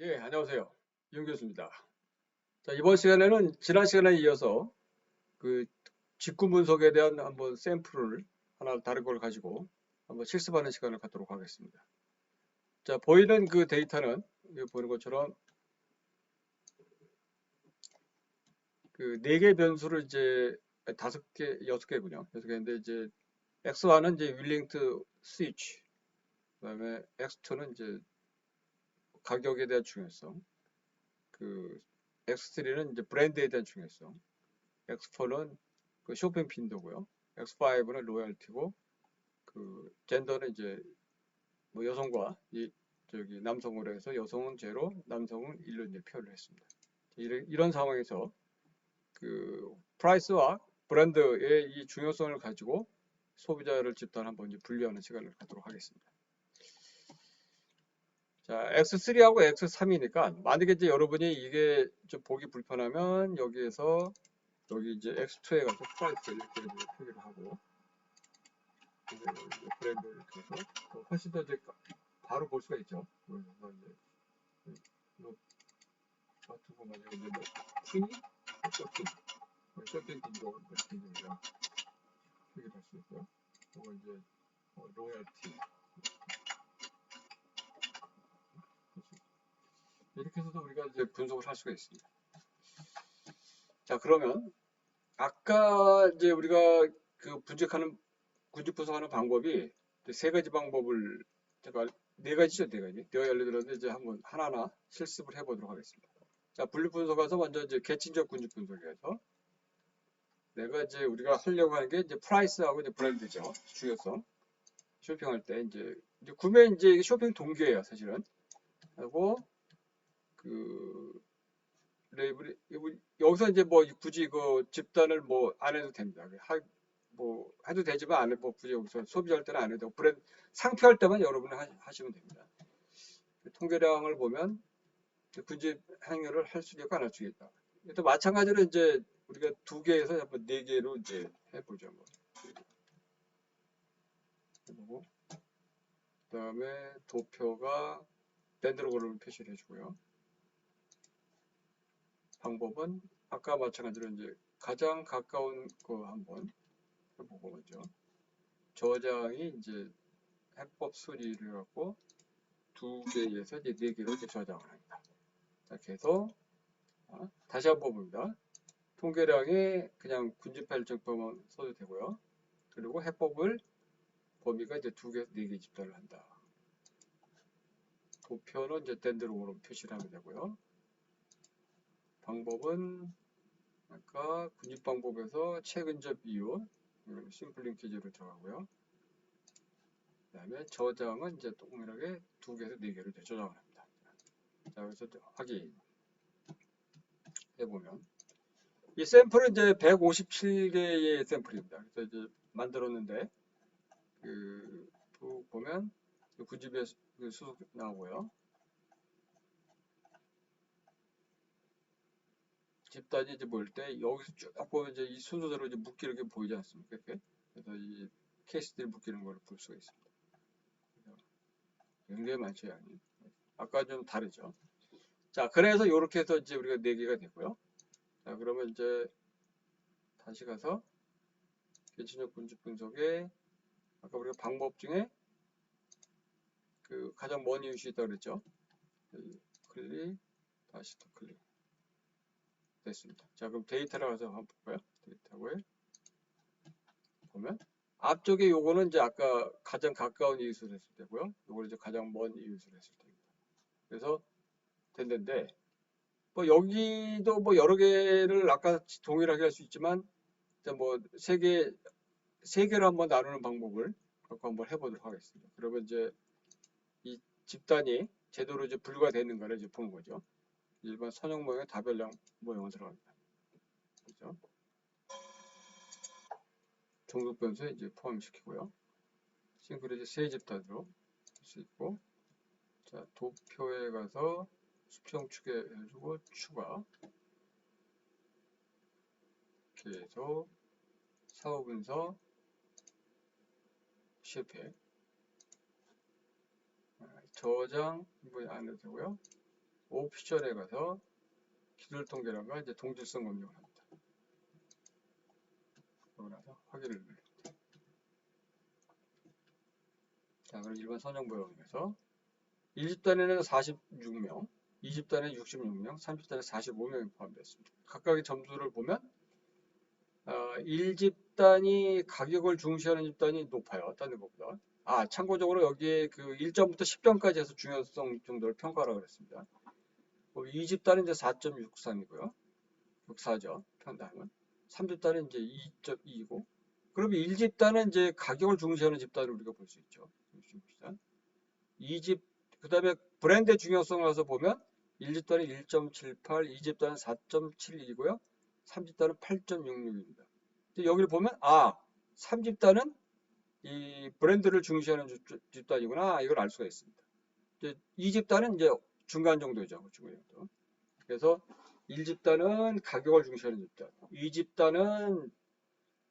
예, 안녕하세요. 윤 교수입니다. 자, 이번 시간에는 지난 시간에 이어서 그 직구 분석에 대한 한번 샘플을 하나 다른 걸 가지고 한번 실습하는 시간을 갖도록 하겠습니다. 자, 보이는 그 데이터는 여기 보는 것처럼 그 네 개 변수를 이제 다섯 개, 여섯 개군요. 여섯 개인데 이제 X1은 이제 willing to switch, 그다음에 X2는 이제 가격에 대한 중요성, 그 X3는 이제 브랜드에 대한 중요성, X4는 그 쇼핑 빈도고요. X5는 로열티고 그 젠더는 이제 뭐 여성과 이 저기 남성으로 해서 여성은 제로, 남성은 1로 이제 표현을 했습니다. 이런 상황에서 그 프라이스와 브랜드의 이 중요성을 가지고 소비자를 집단 한번 이제 분류하는 시간을 갖도록 하겠습니다. 자, X3하고 X3이니까 만약에 이제 여러분이 이게 좀 보기 불편하면 여기에서 여기 이제 X2에 가서 프라이스 이렇게 표기를 하고 브랜드 이렇게 해서 훨씬 더 이제 바로 볼 수가 있죠. 그래서 이제 이거 같은 거 만약에 이제 뭐 퀸이 쇼핑 빈도 같은 경우랑 표기를 할 수 있고요. 그리고 이제 로열티 이렇게 해서도 우리가 이제 분석을 할 수가 있습니다. 자, 그러면 아까 이제 우리가 그 군집 분석하는 방법이 세 가지 방법을 제가 네 가지죠, 네 가지. 내가 알려드렸는데 이제 한번 하나하나 실습을 해보도록 하겠습니다. 자, 분류 분석에서 먼저 이제 계층적 군집 분석에서 내가 이제 우리가 하려고 하는 게 이제 프라이스하고 이제 브랜드죠. 중요성. 쇼핑할 때 이제 구매 이제 쇼핑 동기예요, 사실은. 하고 그 레이블이 여기서 이제 뭐 굳이 그 집단을 뭐 안 해도 됩니다. 뭐 해도 되지만 안 해, 뭐 굳이 여기서 소비할 때는 안 해도 되고 브랜드 상표할 때만 여러분이 하시면 됩니다. 통계량을 보면 군집 행위를 할 수 있고 안 할 수 있다. 또 마찬가지로 이제 우리가 두 개에서 한번 네 개로 이제 해보죠. 뭐. 해보고 그다음에 도표가 밴드로그를 표시를 해주고요. 방법은 아까 마찬가지로 이제 가장 가까운 거 한번 해보고 먼저 저장이 이제 해법 수리를 갖고 두 개에서 이제 네 개로 이제 저장을 합니다. 자, 그래서 다시 한번 봅니다. 통계량에 그냥 군집할 정도만 써도 되고요. 그리고 해법을 범위가 이제 두 개에서 네 개 집단을 한다. 도표는 이제 밴드로그로 표시를 하면 되고요. 방법은 아까 군집 방법에서 최근접 이유 심플 링키지로 들어가고요. 그 다음에 저장은 이제 동일하게 두 개에서 네 개로 저장을 합니다. 자, 그래서 확인 해보면 이 샘플은 이제 157개의 샘플입니다. 그래서 이제 만들었는데 그 보면 군집에 수속 나오고요. 집단이 이제 모일 때 여기서 쭉 보면 이제 이 순서대로 이제 묶이는 게 보이지 않습니까? 이렇게. 그래서 이 케이스들이 묶이는 걸 볼 수가 있습니다. 굉장히 많죠, 양이. 아까 좀 다르죠. 자, 그래서 이렇게 해서 이제 우리가 4개가 되고요. 자, 그러면 이제 다시 가서 계층적 군집 분석에 아까 우리가 방법 중에 그 가장 먼 이웃이 있다고 그랬죠. 클릭, 다시 또 클릭. 됐습니다. 자, 그럼 데이터를 가서 한번 볼까요? 데이터에 보면 앞쪽에 요거는 이제 아까 가장 가까운 이웃을 했을 때고요. 요거는 이제 가장 먼 이웃을 했을 때입니다. 그래서 됐는데 뭐 여기도 뭐 여러 개를 아까 동일하게 할 수 있지만 뭐 세 개로 한번 나누는 방법을 갖고 한번 해보도록 하겠습니다. 그러면 이제 이 집단이 제대로 이제 분류가 되는가를 이제 보는 거죠. 일반 선형 모형의 다별량 모형을 들어갑니다. 그죠? 종속 변수에 이제 포함시키고요. 싱크로지 세 집단으로 할 수 있고, 자, 도표에 가서 수평 추계해주고 추가 이렇게 해서 사후 분석 실패. 저장 이거 안 해도 되고요. 옵션에 가서 기술 통계란과 이제 동질성 검증을 합니다. 그러고 나서 확인을 누릅니다. 자, 그럼 일반 선정보험에서 1집단에는 46명, 2집단에 66명, 3집단에 45명이 포함되었습니다. 각각의 점수를 보면 1집단이 가격을 중시하는 집단이 높아요. 다른 것보다. 참고적으로 여기에 그 1점부터 10점까지 해서 중요성 정도를 평가하라고 그랬습니다. 2집단은 이제 4.63이고요. 64죠. 평당은. 3집단은 이제 2.2이고. 그러면 1집단은 이제 가격을 중시하는 집단을 우리가 볼 수 있죠. 2집, 그 다음에 브랜드의 중요성을 가서 보면 1집단은 1.78, 2집단은 4.72이고요. 3집단은 8.66입니다. 여기를 보면 3집단은 이 브랜드를 중시하는 집단이구나 이걸 알 수가 있습니다. 2집단은 이제 중간 정도죠. 중간 정도. 그래서 1집단은 가격을 중시하는 집단, 2집단은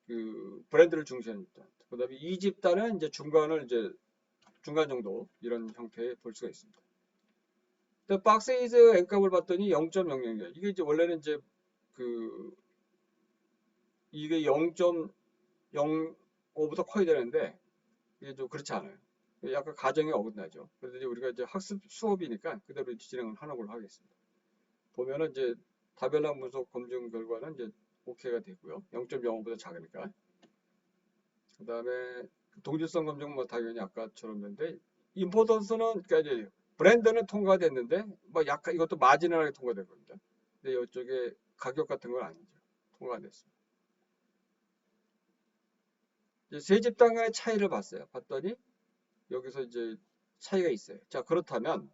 그 브랜드를 중시하는 집단, 그 다음에 2집단은 이제 중간 정도 이런 형태에 볼 수가 있습니다. 박스이즈 N값을 봤더니 0.00이에요. 이게 이제 원래는 이제 이게 0.05보다 커야 되는데 이게 좀 그렇지 않아요. 약간 가정이 어긋나죠. 그래서 이제 우리가 이제 학습 수업이니까 그대로 진행을 하는 걸로 하겠습니다. 보면은 이제 다별랑 분석 검증 결과는 이제 오케이가 되고요. 0.05보다 작으니까. 그 다음에 동질성 검증은 뭐 당연히 아까처럼 됐는데 임포던스는 그러니까 이제 브랜드는 통과됐는데 뭐 약간 이것도 마지널하게 통과된 겁니다. 근데 이쪽에 가격 같은 건 아니죠. 통과가 안 됐습니다. 이제 세 집단 간의 차이를 봤더니 여기서 이제 차이가 있어요. 자, 그렇다면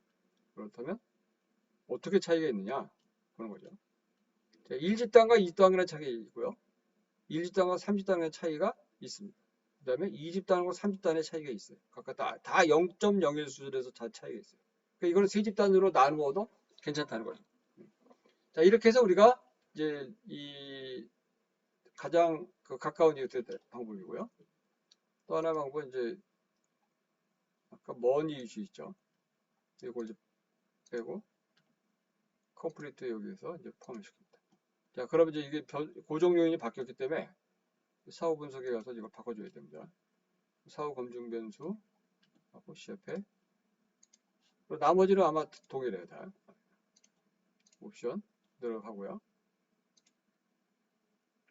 어떻게 차이가 있느냐? 그런 거죠. 자, 1집단과 2집단 간의 차이가 있고요. 1집단과 3집단 간의 차이가 있습니다. 그 다음에 2집단과 3집단의 차이가 있어요. 각각 다 0.01 수준에서 다 차이가 있어요. 그러니까 이걸 세 집단으로 나누어도 괜찮다는 거죠. 자, 이렇게 해서 우리가 이제 이 가장 가까운 이웃의 방법이고요. 또 하나의 방법은 이제 아까 먼 이웃이 있죠. 이걸 이제 빼고 컴플리트 여기에서 이제 포함을 시킵니다. 자, 그럼 이제 이게 고정 요인이 바뀌었기 때문에 사후 분석에 가서 이걸 바꿔줘야 됩니다. 사후 검증 변수 하고 CF에 나머지는 아마 동일해요. 다 옵션 들어가고요.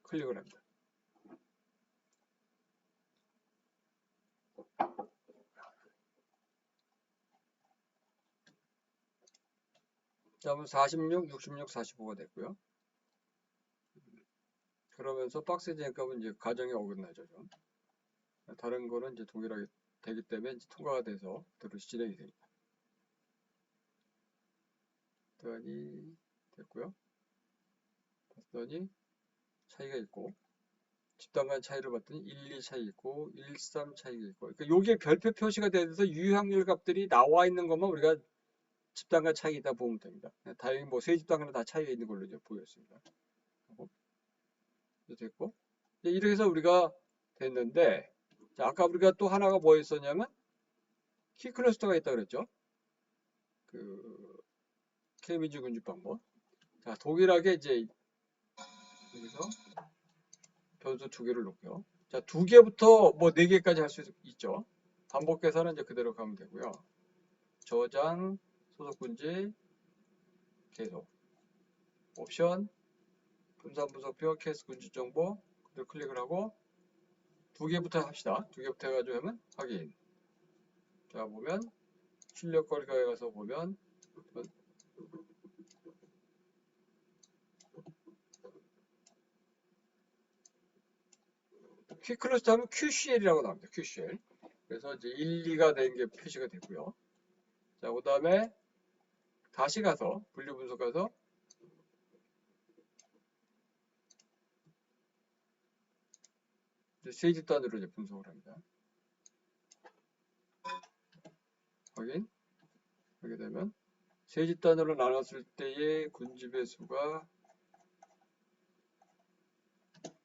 클릭을 합니다. 다음은 46, 66, 45가 됐고요. 그러면서 박스 제값은 이제 가정에 어긋나죠. 좀. 다른 거는 이제 동일하게 되기 때문에 이제 통과가 돼서 그대로 진행이 됩니다. 봤더니 됐고요. 봤더니 차이가 있고 집단 간 차이를 봤더니 1, 2 차이 있고 1, 3 차이가 있고 그러니까 요게 별표 표시가 되면서 유효확률 값들이 나와 있는 것만 우리가 집단 간 차이가 있다 보면 됩니다. 다행히 뭐 세 집단 간은 다 차이가 있는 걸로 이제 보였습니다. 됐고 이렇게 해서 우리가 됐는데 자, 아까 우리가 또 하나가 뭐 했었냐면 키 클러스터가 있다 그랬죠. 그 K민주 군집 방법. 자, 동일하게 이제 여기서 변수 2개를 놓고요. 자, 2개부터 뭐 4개까지 할 수 있죠. 반복 계산은 이제 그대로 가면 되고요. 저장, 소속군지, 계속, 옵션, 분산 분석표, 캐스 군지 정보, 그대로 클릭을 하고 2개부터 합시다. 2개부터 해가지고 하면 확인. 자, 보면 출력 거리가에 가서 보면 퀵 클러스터 하면 QCL이라고 나옵니다. QCL. 그래서 이제 1, 2가 된 게 표시가 됐고요. 자, 그 다음에 다시 가서 분류 분석 가서 세 집단으로 이제 분석을 합니다. 확인. 하게 되면 세 집단으로 나눴을 때의 군집의 수가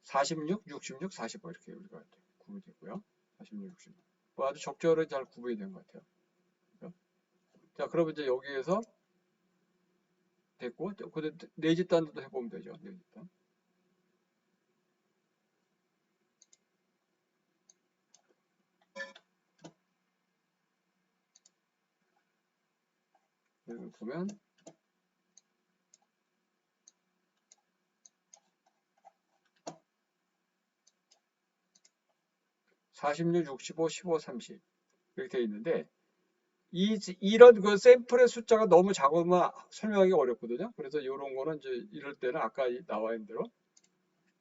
46, 66, 45 이렇게 우리가 구분이 됐고요. 46, 66. 뭐 아주 적절하게 잘 구분이 된 것 같아요. 자, 그러면 이제 여기에서 됐고, 그 네 집단도 해보면 되죠. 네 집단. 여기 보면 46, 65, 15, 30 이렇게 돼 있는데 이런 그 샘플의 숫자가 너무 작으면 설명하기 어렵거든요. 그래서 이런 거는 이제 이럴 때는 아까 나와 있는 대로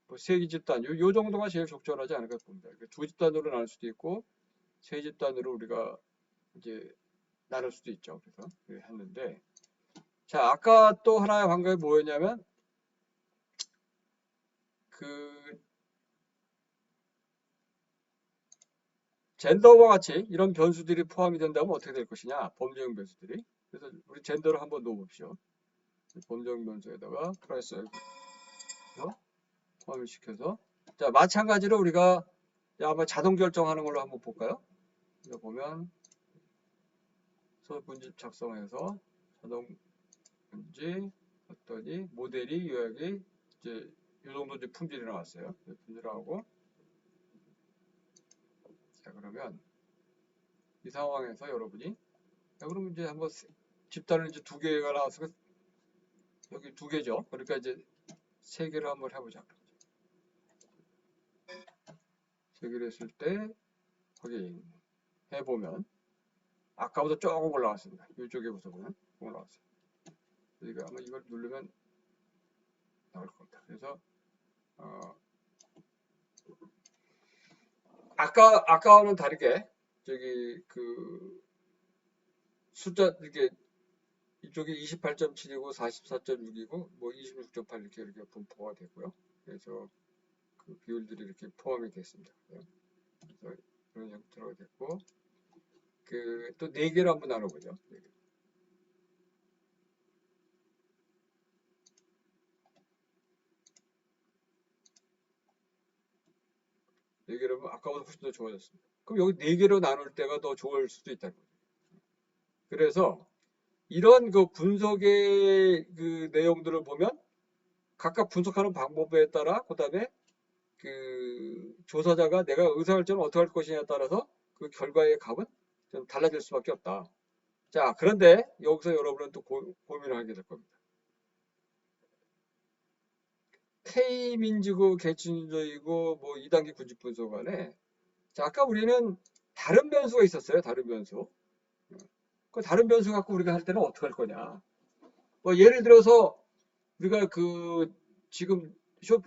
뭐 세 집단 요 정도가 제일 적절하지 않을까 봅니다. 두 집단으로 나눌 수도 있고 세 집단으로 우리가 이제 나눌 수도 있죠. 그래서 했는데 자 아까 또 하나의 방법이 뭐였냐면 그 젠더와 같이 이런 변수들이 포함이 된다면 어떻게 될 것이냐 범죄형 변수들이 그래서 우리 젠더를 한번 넣어봅시오. 범죄형 변수에다가 프라이스 포함을 시켜서 자 마찬가지로 우리가 한번 자동 결정하는 걸로 한번 볼까요? 이거 보면 소분집 작성해서 자동 분지 했더니 모델이 요약이 이제 이 정도 이제 품질이 나왔어요. 품질하고 자 그러면 이 상황에서 여러분이 자 그럼 이제 한번 집단을 이제 두 개가 나와서 여기 두 개죠. 그러니까 이제 세 개를 한번 해보자. 세 개를 했을 때 확인 해보면 아까보다 조금 올라왔습니다. 이쪽에 보면 올라왔어요. 우리가 아마 이걸 누르면 나올 겁니다. 그래서 아까와는 다르게 저기 그 숫자 이렇게 이쪽이 28.7이고 44.6이고 뭐 26.8 이렇게 분포가 되고요. 그래서 그 비율들이 이렇게 포함이 됐습니다. 그래서 이런 형태로 됐고 그 또 네 개로 한번 나눠보죠. 네 개로 하면 아까보다 훨씬 더 좋아졌습니다. 그럼 여기 네 개로 나눌 때가 더 좋을 수도 있다는 거죠. 그래서 이런 그 분석의 그 내용들을 보면 각각 분석하는 방법에 따라 그다음에 그 조사자가 내가 의사결정을 어떻게 할 것이냐에 따라서 그 결과의 값은 좀 달라질 수밖에 없다. 자, 그런데 여기서 여러분은 또 고민을 하게 될 겁니다. K민지고 계층주의고 뭐 2단계 군집 분석 안에 자, 아까 우리는 다른 변수가 있었어요. 다른 변수. 그 다른 변수 갖고 우리가 할 때는 어떻게 할 거냐. 뭐 예를 들어서 우리가 그 지금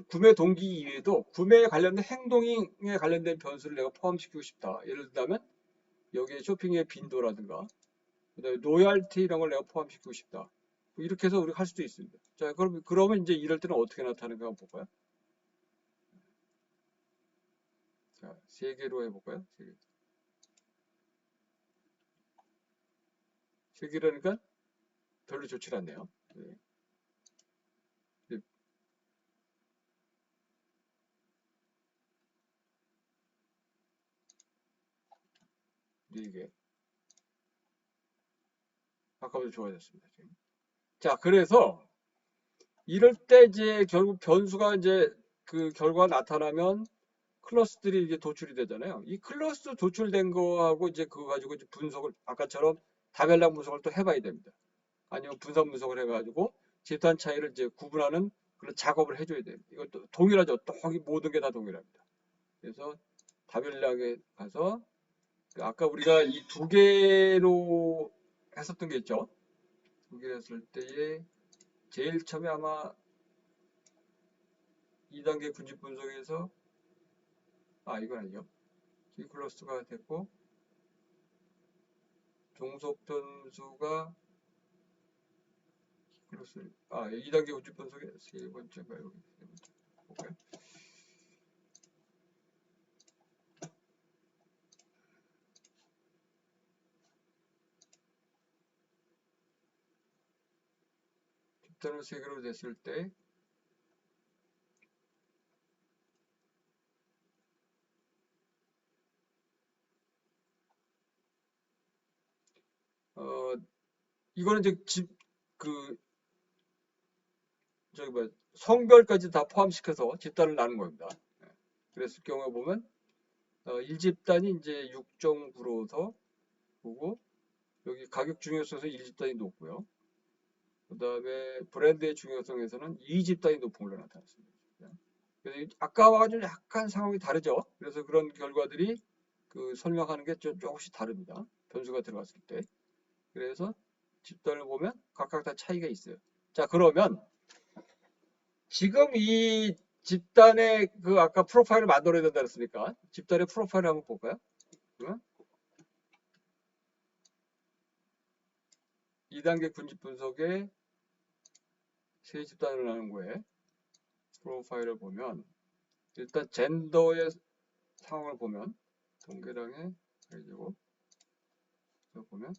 구매 동기 이외에도 구매에 관련된 행동에 관련된 변수를 내가 포함시키고 싶다. 예를 들자면 여기에 쇼핑의 빈도라든가 그다음에 로얄티 이런 걸 내가 포함시키고 싶다. 뭐 이렇게 해서 우리가 할 수도 있습니다. 자, 그러면 이제 이럴 때는 어떻게 나타나는가 한번 볼까요? 자, 세 개로 해볼까요? 세 개. 세 개라니까 별로 좋지 않네요. 네. 네. 네 개. 아까보다 좋아졌습니다. 지금. 자, 그래서 이럴 때 이제 결국 변수가 이제 그 결과가 나타나면 클러스들이 이제 도출이 되잖아요. 이 클러스 도출된 거하고 이제 그거 가지고 이제 분석을 아까처럼 다별량 분석을 또 해봐야 됩니다. 아니면 분산 분석을 해가지고 집단 차이를 이제 구분하는 그런 작업을 해줘야 돼요. 이것도 동일하죠. 또 모든 게 다 동일합니다. 그래서 다별량에 가서 아까 우리가 이 두 개로 했었던 게 있죠. 두 개를 했을 때에 제일 처음에 아마 2단계 군집 분석에서 이건 아니죠. G클러스가 됐고 종속 변수가 G클러스 2단계 군집 분석의 세 번째가 여기 세 번째 볼까요? 집단을 세 개로 됐을 때 이거는 이제 그 저기 뭐 성별까지 다 포함시켜서 집단을 나눈 겁니다. 그랬을 경우에 보면 1집단이 이제 6.9로서 보고 여기 가격 중요성에서 1집단이 높고요. 그 다음에 브랜드의 중요성에서는 2집단이 높은 걸로 나타났습니다. 그래서 아까와 좀 약간 상황이 다르죠. 그래서 그런 결과들이 그 설명하는 게 조금씩 다릅니다. 변수가 들어갔을 때. 그래서 집단을 보면 각각 다 차이가 있어요. 자, 그러면 지금 이 집단의 그 아까 프로파일을 만들어야 된다 그랬으니까 집단의 프로파일을 한번 볼까요? 그러면 2단계 군집 분석의 세 집단을 나눈 거에 프로파일을 보면 일단 젠더의 상황을 보면 동계량의 가지고 보면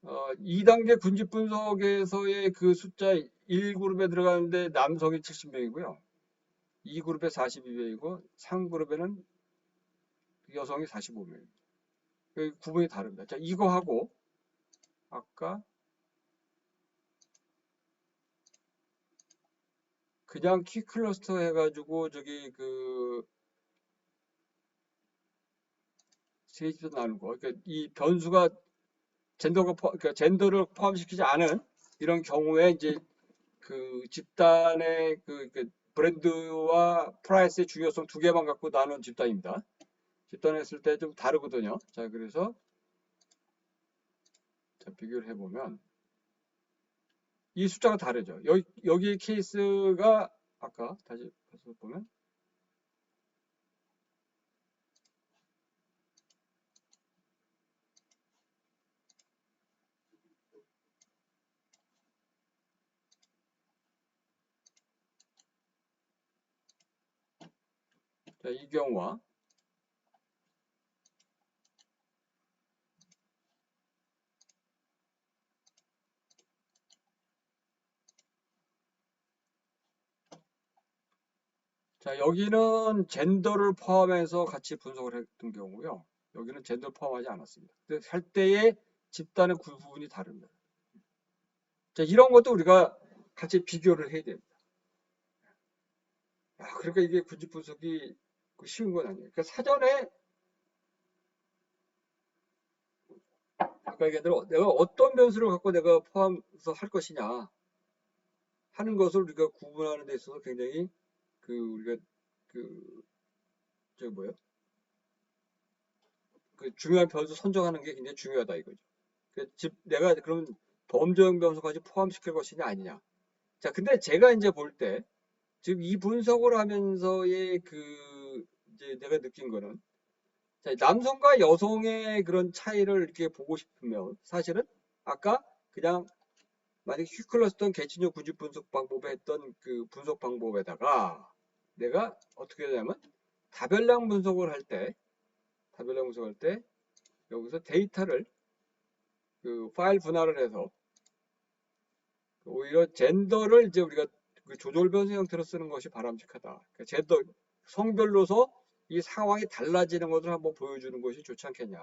2단계 군집 분석에서의 그 숫자 1그룹에 들어가는데 남성이 70명이고요. 2그룹에 42명이고 3그룹에는 여성이 45명입니다. 구분이 다릅니다. 자, 이거하고 아까 그냥 키 클러스터 해가지고 저기 그 세집단 나눈 거. 그러니까 이 변수가 그러니까 젠더를 포함시키지 않은 이런 경우에 이제 그 집단의 그 브랜드와 프라이스의 중요성 두 개만 갖고 나눈 집단입니다. 집단했을 때 좀 다르거든요. 자, 그래서 자, 비교를 해보면 이 숫자가 다르죠. 여기 케이스가 아까 다시 보면 자, 이 경우와 자, 여기는 젠더를 포함해서 같이 분석을 했던 경우고요. 여기는 젠더를 포함하지 않았습니다. 할 때의 집단의 구분이 다릅니다. 자, 이런 것도 우리가 같이 비교를 해야 됩니다. 그러니까 이게 군집 분석이 쉬운 건 아니에요. 그러니까 사전에 아까 얘기한 대로 내가 어떤 변수를 갖고 내가 포함해서 할 것이냐 하는 것을 우리가 구분하는 데 있어서 굉장히 우리가 저기 뭐요? 그 중요한 변수 선정하는 게 굉장히 중요하다 이거죠. 내가 그럼 범죄형 변수까지 포함시킬 것이냐 아니냐. 자, 근데 제가 이제 볼 때 지금 이 분석을 하면서의 이제 내가 느낀 거는 자, 남성과 여성의 그런 차이를 이렇게 보고 싶으면 사실은 아까 그냥 만약에 휘클러스턴 계층적 군집 분석 방법에 했던 그 분석 방법에다가 내가 어떻게 하냐면 다별량 분석을 할 때 여기서 데이터를 그 파일 분할을 해서 오히려 젠더를 이제 우리가 그 조절 변수 형태로 쓰는 것이 바람직하다. 그러니까 젠더 성별로서 이 상황이 달라지는 것을 한번 보여주는 것이 좋지 않겠냐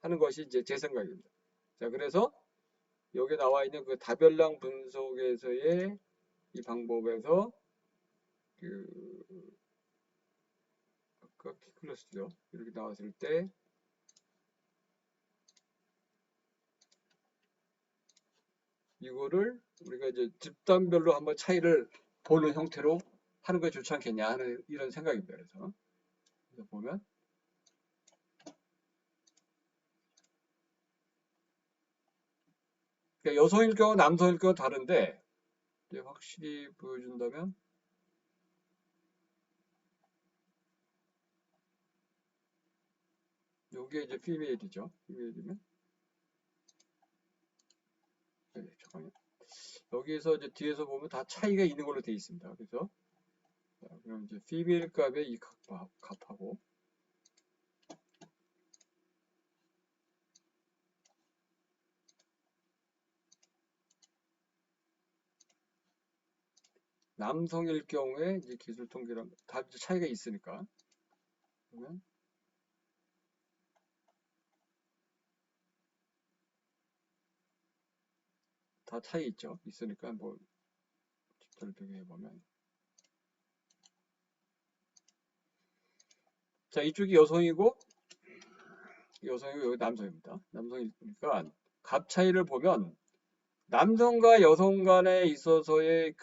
하는 것이 이제 제 생각입니다. 자, 그래서 여기 나와 있는 그 다별량 분석에서의 이 방법에서 아까 키클러스죠. 이렇게 나왔을 때 이거를 우리가 이제 집단별로 한번 차이를 보는 형태로 하는 것이 좋지 않겠냐 하는 이런 생각입니다. 그래서 보면 그러니까 여성일 경우 남성일 경우 다른데 확실히 보여준다면 요게 이제 피메일이죠. 피메일이면 잠깐만요. 여기에서 이제 뒤에서 보면 다 차이가 있는 걸로 되어 있습니다. 그래서 그럼 이제 피메일 값의 이 값하고 남성일 경우에 이제 기술 통계랑 다 차이가 있으니까 그러면 다 차이 있죠. 있으니까 뭐 집단을 비교해 보면, 자 이쪽이 여성이고 여기 남성입니다. 남성이니까 값 차이를 보면 남성과 여성 간에 있어서의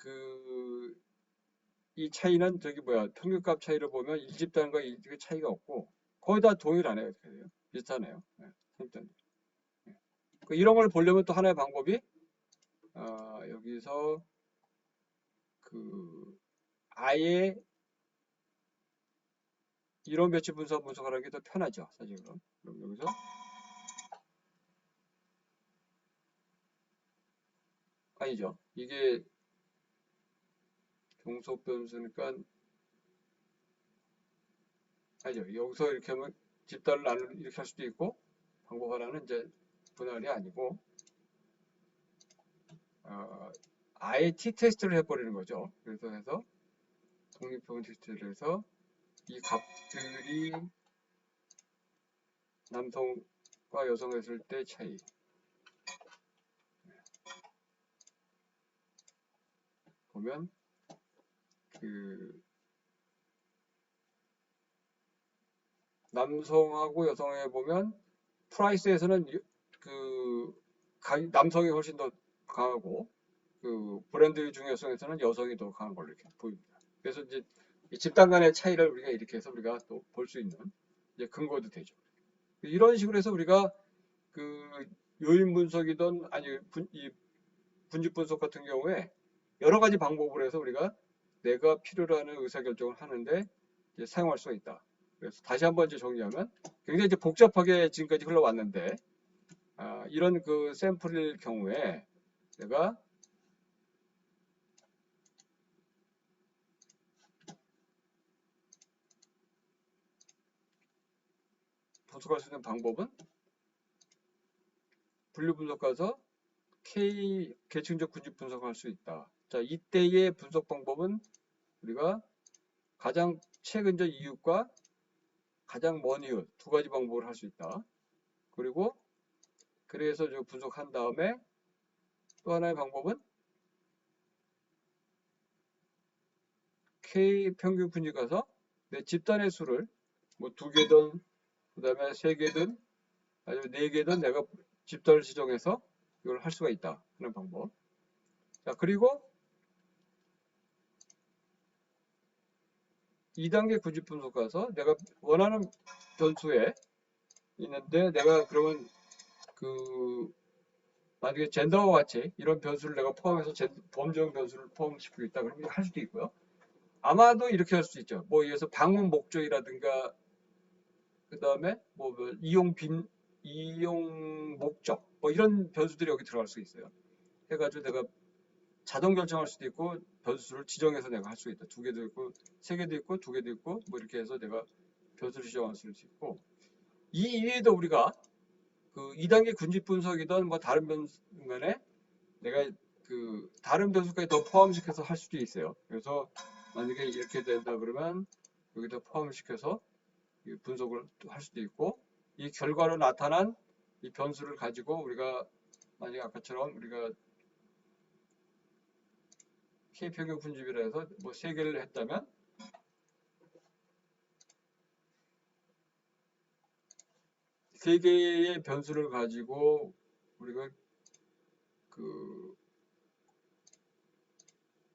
이 차이는 평균값 차이를 보면 1집단과 1집의 차이가 없고 거의 다 동일하네요. 비슷하네요. 네, 일단. 이런 걸 보려면 또 하나의 방법이 여기서 아예 이론 배치 분석하는 게 더 편하죠. 사실은. 그럼 여기서 아니죠. 이게 종속 변수니까 아니죠. 여기서 이렇게 하면 집단을 이렇게 할 수도 있고 방법 하나는 이제 분할이 아니고 아예 t-테스트를 해버리는 거죠. 그래서 해서 독립표현 테스트를 해서 이 값들이 남성과 여성 했을 때 차이 보면 남성하고 여성에 보면 프라이스에서는 남성이 훨씬 더 강하고 브랜드 중에서는 여성이 더 강한 걸로 이렇게 보입니다. 그래서 이제 이 집단 간의 차이를 우리가 이렇게 해서 우리가 또 볼 수 있는 이제 근거도 되죠. 이런 식으로 해서 우리가 요인 분석이든 아니 이 분집 분석 같은 경우에 여러 가지 방법으로 해서 우리가 내가 필요로 하는 의사결정을 하는데 이제 사용할 수가 있다. 그래서 다시 한번 이제 정리하면 굉장히 이제 복잡하게 지금까지 흘러왔는데 이런 샘플일 경우에 내가 분석할 수 있는 방법은 분류 분석 가서 K 계층적 군집 분석할 수 있다. 자, 이때의 분석 방법은 우리가 가장 최근적 이웃과 가장 먼 이웃 두 가지 방법을 할 수 있다. 그리고 그래서 분석한 다음에 또 하나의 방법은 K 평균 분집 가서 내 집단의 수를 뭐 2개든 그다음에 3개든 아니면 4개든 내가 집단을 지정해서 이걸 할 수가 있다 하는 방법. 자, 그리고 2단계 군집 분석 가서 내가 원하는 변수에 있는데 내가 그러면 만약에 젠더와 같이 이런 변수를 내가 포함해서 범정 변수를 포함시키고 있다 그러면 할 수도 있고요. 아마도 이렇게 할 수 있죠. 뭐 예를 들어서 방문 목적이라든가 그 다음에 뭐 이용 목적 뭐 이런 변수들이 여기 들어갈 수 있어요. 해가지고 내가 자동 결정할 수도 있고 변수를 지정해서 내가 할 수 있다. 2개도 있고 3개도 있고 2개도 있고 뭐 이렇게 해서 내가 변수를 지정할 수 있고 이 이외에도 우리가 2단계 군집 분석이든 뭐 다른 변수 간에 내가 다른 변수까지 더 포함시켜서 할 수도 있어요. 그래서 만약에 이렇게 된다 그러면 여기다 포함시켜서 분석을 할 수도 있고 이 결과로 나타난 이 변수를 가지고 우리가 만약에 아까처럼 우리가 K평균 분집이라 해서 뭐 3개를 했다면 3개의 변수를 가지고 우리가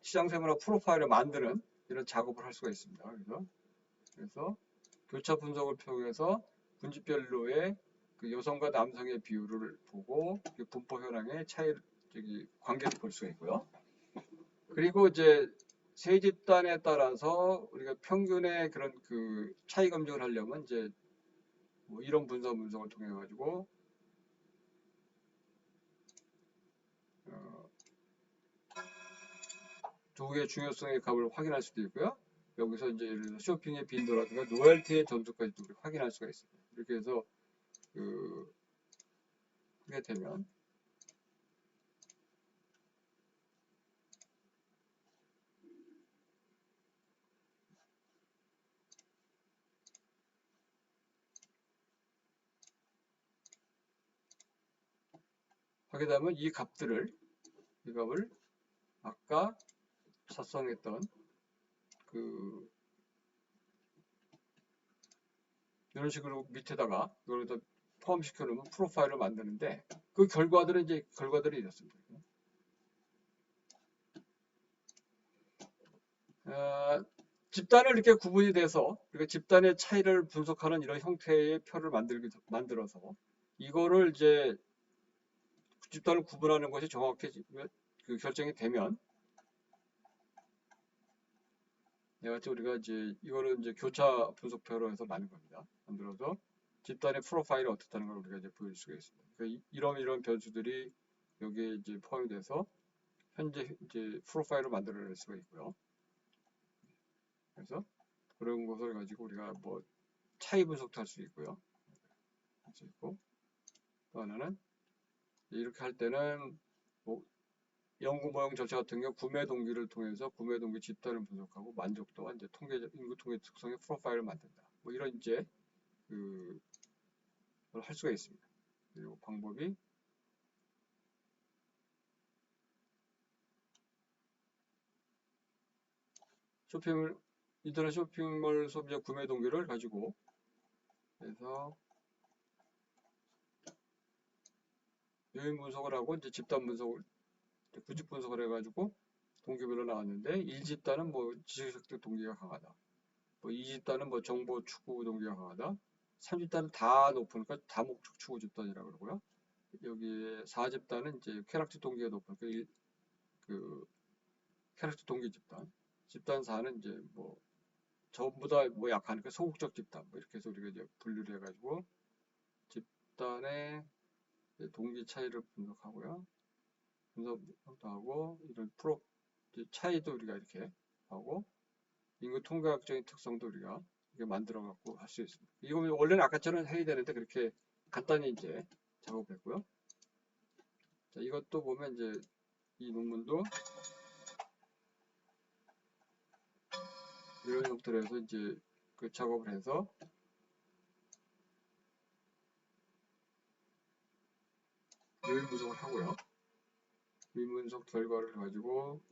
시장세분화 프로파일을 만드는 이런 작업을 할 수가 있습니다. 그래서 교차 분석을 통해서 분집별로의 여성과 남성의 비율을 보고 분포 현황의 관계를 볼 수가 있고요. 그리고 이제 세 집단에 따라서 우리가 평균의 그런 차이 검증을 하려면 이제 뭐 이런 분석을 통해 가지고 두 개의 중요성의 값을 확인할 수도 있고요. 여기서 이제 예를 들어서 쇼핑의 빈도라든가 로열티의 점수까지도 확인할 수가 있습니다. 이렇게 해서 하게 되면 이 값들을 이 값을 아까 작성했던 이런 식으로 밑에다가 이걸 더 포함시켜 놓으면 프로파일을 만드는데 그 결과들은 이제 결과들이 이렇습니다. 집단을 이렇게 구분이 돼서 우리가 집단의 차이를 분석하는 이런 형태의 표를 만들어서 이거를 이제 집단을 구분하는 것이 정확히 결정이 되면 우리가 이제 이거를 이제 교차 분석표로 해서 만들어서 집단의 프로파일이 어떻다는 걸 우리가 이제 보여줄 수가 있습니다. 그러니까 이런 변수들이 여기에 이제 포함이 돼서 현재 이제 프로파일을 만들어낼 수가 있고요. 그래서 그런 것을 가지고 우리가 뭐 차이 분석도 할 수 있고요. 할 수 있고 또 하나는 이렇게 할 때는 뭐 연구 모형 절차 같은 경우 구매 동기를 통해서 구매 동기 집단을 분석하고 만족도와 이제 인구 통계 특성의 프로파일을 만든다. 뭐 이런 이제 할 수가 있습니다. 그리고 방법이 인터넷 쇼핑몰 소비자 구매 동기를 가지고 해서 요인 분석을 하고 이제 집단 분석을 구직 분석을 해가지고 동기별로 나왔는데 1집단은 뭐 지식 획득 동기가 강하다. 뭐 2집단은 뭐 정보 추구 동기가 강하다. 3집단은 다 높으니까 다목적 추구 집단이라고 그러고요. 여기 4집단은 이제 쾌락적 동기가 높으니까 쾌락적 동기 집단. 집단 4는 이제 뭐 전부 다 뭐 약하니까 소극적 집단. 뭐 이렇게 해서 우리가 이제 분류를 해가지고 집단의 동기 차이를 분석하고요. 분석도 하고 이런 차이도 우리가 이렇게 하고 인구 통계학적인 특성도 우리가 이렇게 만들어 갖고 할 수 있습니다. 이거 원래는 아까처럼 해야 되는데 그렇게 간단히 이제 작업했고요. 자, 이것도 보면 이제 이 논문도 이런 형태로 해서 이제 그 작업을 해서 요인 분석을 하고요. 요인 분석 결과를 가지고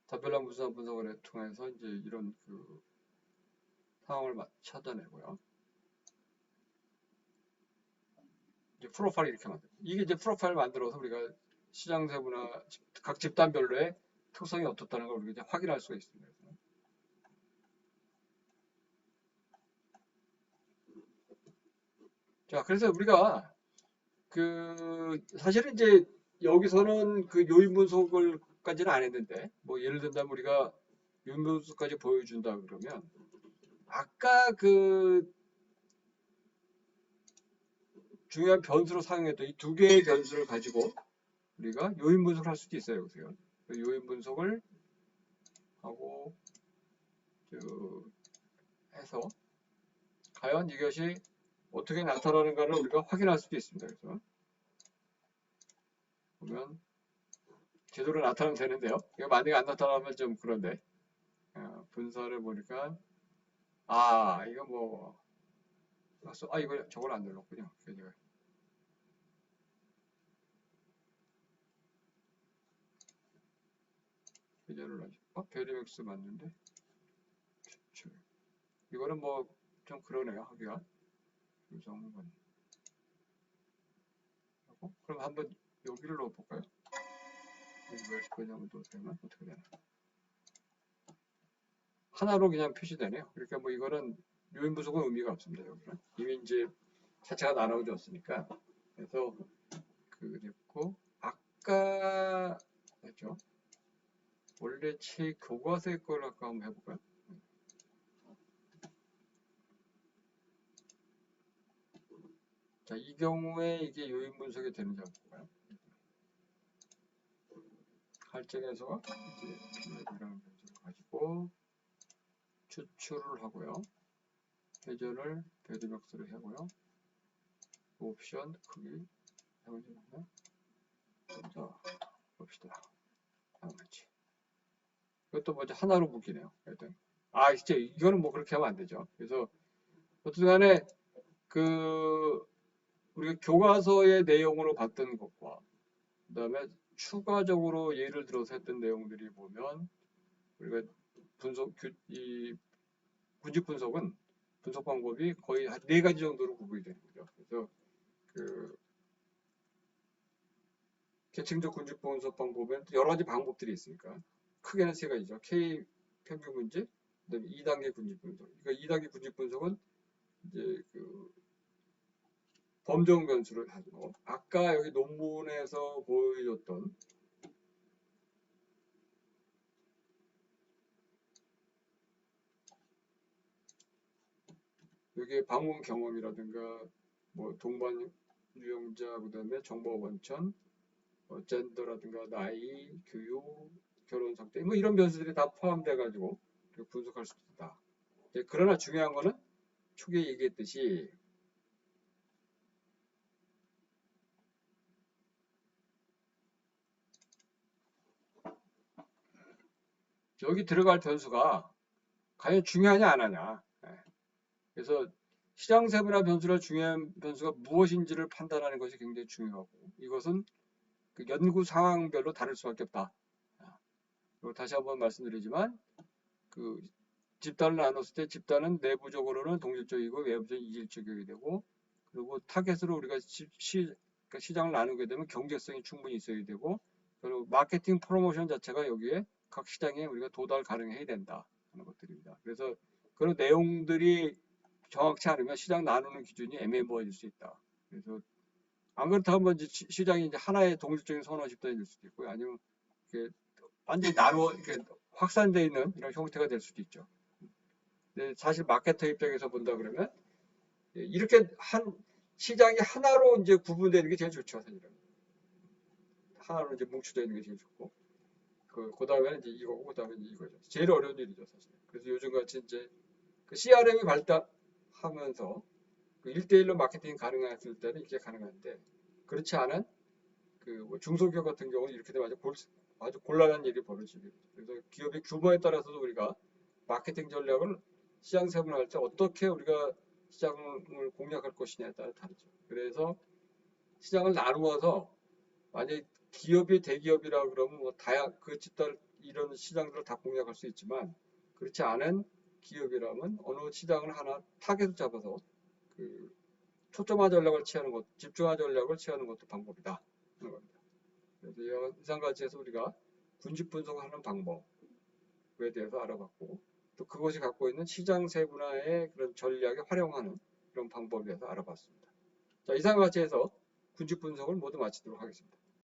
답변량 분석을 통해서 이제 이런 상황을 찾아내고요. 이제 프로파일 이렇게 이게 이제 프로파일 만들어서 우리가 시장 세부나 각 집단별로의 특성이 어떻다는 걸 우리가 이제 확인할 수가 있습니다. 자, 그래서 우리가 사실은 이제 여기서는 요인 분석을까지는 안 했는데 뭐 예를 들면 우리가 요인 분석까지 보여준다 그러면 아까 중요한 변수로 사용했던 이 두 개의 변수를 가지고 우리가 요인 분석을 할 수도 있어요. 여기서요. 요인 분석을 하고 해서 과연 이것이 어떻게 나타나는가를 우리가 확인할 수도 있습니다. 그래서 보면 제대로 나타나면 되는데요. 이거 만약에 안 나타나면 좀 그런데 분사를 보니까 이거 뭐 이거 저걸 안 눌렀군요. 계절을 하죠. 베리맥스 맞는데 이거는 뭐 좀 그러네요. 하기가 유성분 그럼 한번 여기를 넣어볼까요? 몇 거냐면 또 되면 어떻게 되나? 하나로 그냥 표시되네요. 그러니까 뭐 이거는 요인 분석은 의미가 없습니다. 여기는 이미 이제 차체가 나눠졌으니까 그래서 그랬고 아까 했죠. 원래 교과서의 걸 아까 한번 해볼까요? 자, 이 경우에 이게 요인 분석이 되는지 한번 볼까요? 할증에서 이제 이런 변수를 가지고 추출을 하고요. 회전을 배드맥스로 하고요. 옵션 크기 해보시면 자 봅시다. 하나같이 이것도 먼저 하나로 묶이네요. 하여튼 진짜 이거는 뭐 그렇게 하면 안 되죠. 그래서 어쨌든 간에 우리가 교과서의 내용으로 봤던 것과 그다음에 추가적으로 예를 들어서 했던 내용들이 보면 우리가 이 군집 분석은 분석 방법이 거의 한 4가지 정도로 구분이 되는 거죠. 그래서 그 계층적 군집 분석 방법에는 여러 가지 방법들이 있으니까 크게는 3가지죠. K 평균 군집, 그다음에 2단계 군집 분석. 그러니까 2단계 군집 분석은 이제 그 범정 변수를 가지고 아까 여기 논문에서 보여줬던 여기에 방문 경험이라든가 뭐 동반 유형자, 그다음에 정보 원천, 젠더라든가 나이, 교육, 결혼 상태 뭐 이런 변수들이 다 포함돼 가지고 분석할 수 있다. 그러나 중요한 거는 초기에 얘기했듯이 여기 들어갈 변수가 과연 중요하냐 안 하냐. 그래서 시장 세분화 변수라 중요한 변수가 무엇인지를 판단하는 것이 굉장히 중요하고 이것은 그 연구 상황별로 다를 수밖에 없다. 그리고 다시 한번 말씀드리지만 그 집단을 나눴을 때 집단은 내부적으로는 동질적이고 외부적으로 이질적이게 되고 그리고 타겟으로 우리가 그러니까 시장을 나누게 되면 경제성이 충분히 있어야 되고 그리고 마케팅 프로모션 자체가 여기에 각 시장에 우리가 도달 가능해야 된다 하는 것들입니다. 그래서 그런 내용들이 정확치 않으면 시장 나누는 기준이 애매모호해질 수 있다. 그래서 안 그렇다면 이제 시장이 이제 하나의 동질적인 선호 집단이 될 수도 있고요. 아니면 완전히 나누어 이렇게 확산되어 있는 이런 형태가 될 수도 있죠. 근데 사실 마케터 입장에서 본다 그러면 이렇게 한 시장이 하나로 이제 구분되는 게 제일 좋죠, 사실은. 하나로 이제 뭉쳐져 있는 게 제일 좋고. 그 다음에는 이제 이거고, 그 다음에 이제 이거죠. 제일 어려운 일이죠, 사실. 그래서 요즘 같이 이제 그 CRM이 발달하면서 그 1대1로 마케팅이 가능했을 때는 이게 가능한데, 그렇지 않은 그뭐 중소기업 같은 경우는 이렇게 되면 아주 곤란한 일이 벌어지게 되죠. 그래서 기업의 규모에 따라서도 우리가 마케팅 전략을 시장 세분화할 때 어떻게 우리가 시장을 공략할 것이냐에 따라 다르죠. 그래서 시장을 나누어서 만약에 기업이 대기업이라 그러면 뭐 그 집단 이런 시장들을 다 공략할 수 있지만 그렇지 않은 기업이라면 어느 시장을 하나 타겟을 잡아서 그 초점화 전략을 취하는 것, 집중화 전략을 취하는 것도 방법이다 하는 겁니다. 그래서 이상같이 우리가 군집 분석하는 방법에 대해서 알아봤고 또 그것이 갖고 있는 시장 세분화의 그런 전략에 활용하는 그런 방법에 대해서 알아봤습니다. 자, 이상같이 해서 군집 분석을 모두 마치도록 하겠습니다.